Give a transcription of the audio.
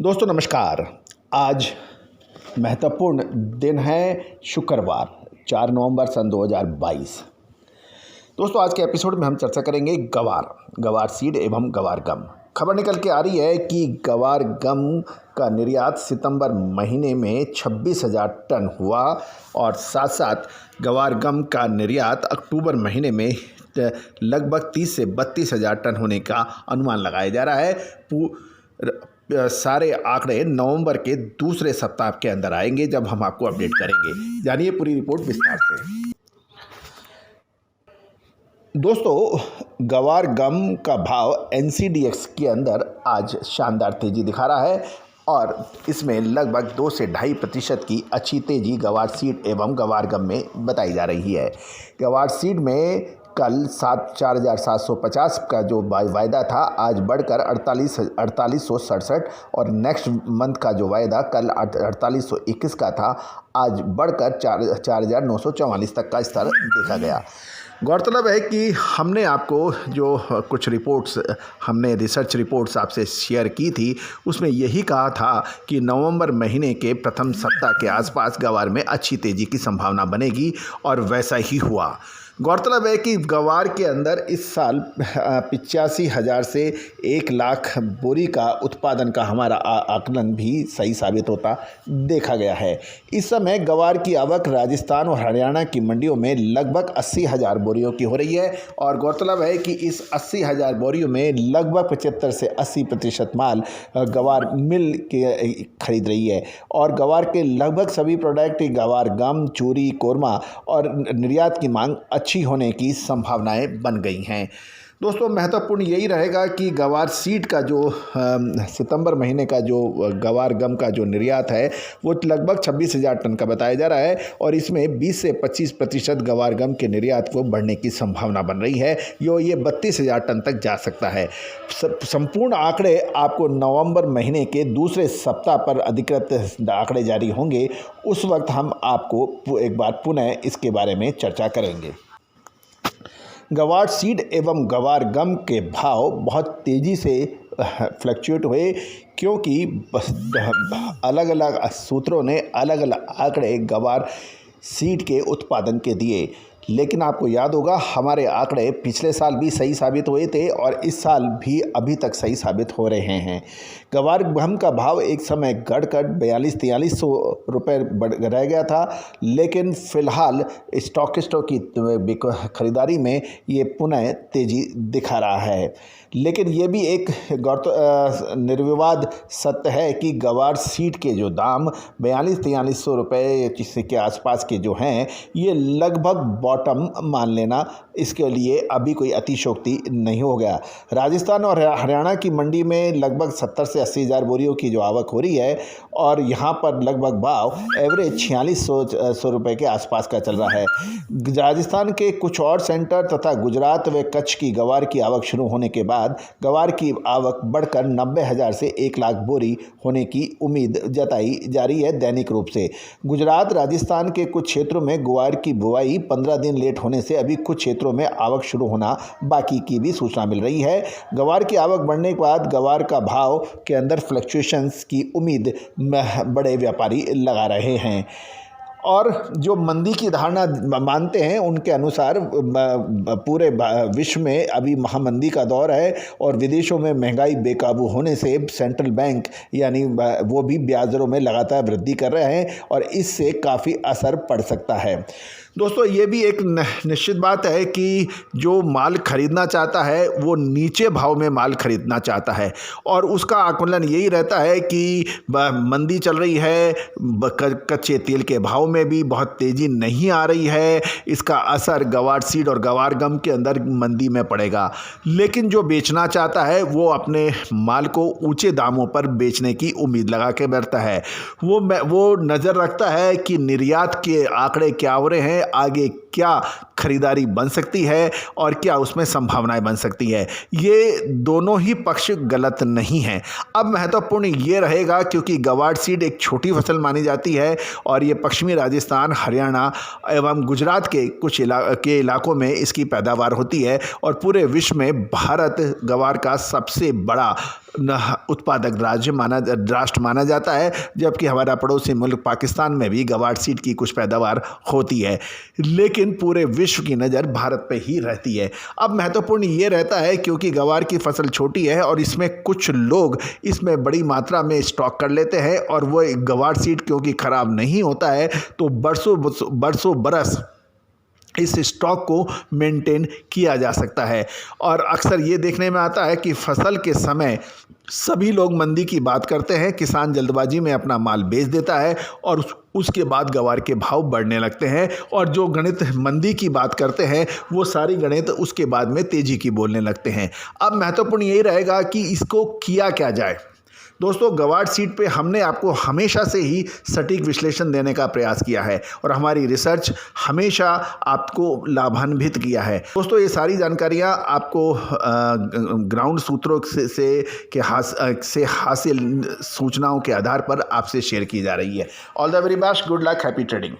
दोस्तों नमस्कार। आज महत्वपूर्ण दिन है, शुक्रवार 4 नवंबर सन 2022। दोस्तों आज के एपिसोड में हम चर्चा करेंगे गवार सीड एवं गवार गम। खबर निकल के आ रही है कि गवार गम का निर्यात सितंबर महीने में 26,000 टन हुआ और साथ साथ गवार गम का निर्यात अक्टूबर महीने में लगभग 30 से 32,000 टन होने का अनुमान लगाया जा रहा है। सारे आंकड़े नवंबर के दूसरे सप्ताह के अंदर आएंगे जब हम आपको अपडेट करेंगे। जानिए पूरी रिपोर्ट विस्तार से। दोस्तों गवार गम का भाव NCDX के अंदर आज शानदार तेजी दिखा रहा है और इसमें लगभग 2 से 2.5% की अच्छी तेजी गवार सीड एवं गवार गम में बताई जा रही है। गवार सीड में कल 4,750 का जो वायदा था आज बढ़कर 4867 और नेक्स्ट मंथ का जो वायदा कल 4821 का था आज बढ़कर 4,944 तक का स्तर देखा गया। गौरतलब है कि हमने आपको जो कुछ रिसर्च रिपोर्ट्स आपसे शेयर की थी उसमें यही कहा था कि नवंबर महीने के प्रथम सप्ताह के आसपास गवार में अच्छी तेज़ी की संभावना बनेगी और वैसा ही हुआ। गौरतलब है कि गवार के अंदर इस साल 85,000 से 1 लाख बोरी का उत्पादन का हमारा आकलन भी सही साबित होता देखा गया है। इस समय गवार की आवक राजस्थान और हरियाणा की मंडियों में लगभग 80,000 बोरियों की हो रही है और गौरतलब है कि इस 80,000 बोरियों में लगभग 75 से 80% माल गवार मिल के खरीद रही है और गवार के लगभग सभी प्रोडक्ट गवार गम, चूरी, कोरमा और निर्यात की मांग अच्छी होने की संभावनाएं बन गई हैं। दोस्तों महत्वपूर्ण यही रहेगा कि गवार सीड का जो सितंबर महीने का जो गवार गम का जो निर्यात है वो लगभग 26,000 टन का बताया जा रहा है और इसमें 20 से 25% गवार गम के निर्यात को बढ़ने की संभावना बन रही है। ये 32,000 टन तक जा सकता है। संपूर्ण आंकड़े आपको नवंबर महीने के दूसरे सप्ताह पर अधिकृत आंकड़े जारी होंगे, उस वक्त हम आपको एक बार पुनः इसके बारे में चर्चा करेंगे। गवार सीड एवं गवार गम के भाव बहुत तेज़ी से फ्लक्चुएट हुए क्योंकि अलग अलग सूत्रों ने अलग अलग आंकड़े गवार सीड के उत्पादन के दिए, लेकिन आपको याद होगा हमारे आंकड़े पिछले साल भी सही साबित हुए थे और इस साल भी अभी तक सही साबित हो रहे हैं। गवार गम का भाव एक समय गढ़कर 42-4300 रुपये रह गया था, लेकिन फ़िलहाल स्टॉकिस्टों की खरीदारी में ये पुनः तेज़ी दिखा रहा है। लेकिन ये भी एक निर्विवाद सत्य है कि गवार सीड के जो दाम 42-4300 रुपये के आसपास के जो हैं ये लगभग बॉटम मान लेना, इसके लिए अभी कोई अतिशयोक्ति नहीं हो गया। राजस्थान और हरियाणा की मंडी में लगभग 70 से 80,000 बोरियों की जो आवक हो रही है और यहाँ पर लगभग भाव एवरेज 4600 रुपये के आसपास का चल रहा है। राजस्थान के कुछ और सेंटर तथा गुजरात व कच्छ की गवार की आवक शुरू होने के बाद गवार की आवक बढ़कर 90,000 से 1 लाख बोरी होने की उम्मीद जताई जा रही है दैनिक रूप से। गुजरात, राजस्थान के कुछ क्षेत्रों में गवार की बुआई 15 दिन लेट होने से अभी कुछ क्षेत्रों में आवक शुरू होना बाकी की भी सूचना मिल रही है। गवार की आवक बढ़ने के बाद गवार का भाव के अंदर फ्लक्चुएशंस की उम्मीद बड़े व्यापारी लगा रहे हैं और जो मंदी की धारणा मानते हैं उनके अनुसार पूरे विश्व में अभी महामंदी का दौर है और विदेशों में महंगाई बेकाबू होने से सेंट्रल बैंक यानी वो भी ब्याज दरों में लगातार वृद्धि कर रहे हैं और इससे काफ़ी असर पड़ सकता है। दोस्तों ये भी एक निश्चित बात है कि जो माल खरीदना चाहता है वो नीचे भाव में माल खरीदना चाहता है और उसका आकलन यही रहता है कि मंदी चल रही है, कच्चे तेल के भाव में भी बहुत तेज़ी नहीं आ रही है, इसका असर गवार सीड और गवार गम के अंदर मंदी में पड़ेगा। लेकिन जो बेचना चाहता है वो अपने माल को ऊंचे दामों पर बेचने की उम्मीद लगा के बैठता है। वो नज़र रखता है कि निर्यात के आंकड़े क्या हो रहे हैं, आगे क्या खरीदारी बन सकती है और क्या उसमें संभावनाएं बन सकती है। ये दोनों ही पक्ष गलत नहीं हैं। अब महत्वपूर्ण ये रहेगा, क्योंकि ग्वार सीड एक छोटी फसल मानी जाती है और ये पश्चिमी राजस्थान, हरियाणा एवं गुजरात के कुछ इलाकों में इसकी पैदावार होती है और पूरे विश्व में भारत ग्वार का सबसे बड़ा उत्पादक राष्ट्र माना जाता है, जबकि हमारा पड़ोसी मुल्क पाकिस्तान में भी ग्वार सीड की कुछ पैदावार होती है, लेकिन पूरे विश्व की नज़र भारत पे ही रहती है। अब महत्वपूर्ण ये रहता है, क्योंकि ग्वार की फसल छोटी है और इसमें कुछ लोग इसमें बड़ी मात्रा में स्टॉक कर लेते हैं और वो ग्वार सीड क्योंकि ख़राब नहीं होता है तो बरसों बरस इस स्टॉक को मेंटेन किया जा सकता है। और अक्सर ये देखने में आता है कि फसल के समय सभी लोग मंदी की बात करते हैं, किसान जल्दबाजी में अपना माल बेच देता है और उसके बाद ग्वार के भाव बढ़ने लगते हैं, और जो गणित मंदी की बात करते हैं वो सारी गणित उसके बाद में तेज़ी की बोलने लगते हैं। अब महत्वपूर्ण यही रहेगा कि इसको किया क्या जाए। दोस्तों, ग्वार सीड पे हमने आपको हमेशा से ही सटीक विश्लेषण देने का प्रयास किया है और हमारी रिसर्च हमेशा आपको लाभान्वित किया है। दोस्तों, ये सारी जानकारियाँ आपको ग्राउंड सूत्रों से हासिल सूचनाओं के आधार पर आपसे शेयर की जा रही है। All the very best, good luck, happy trading.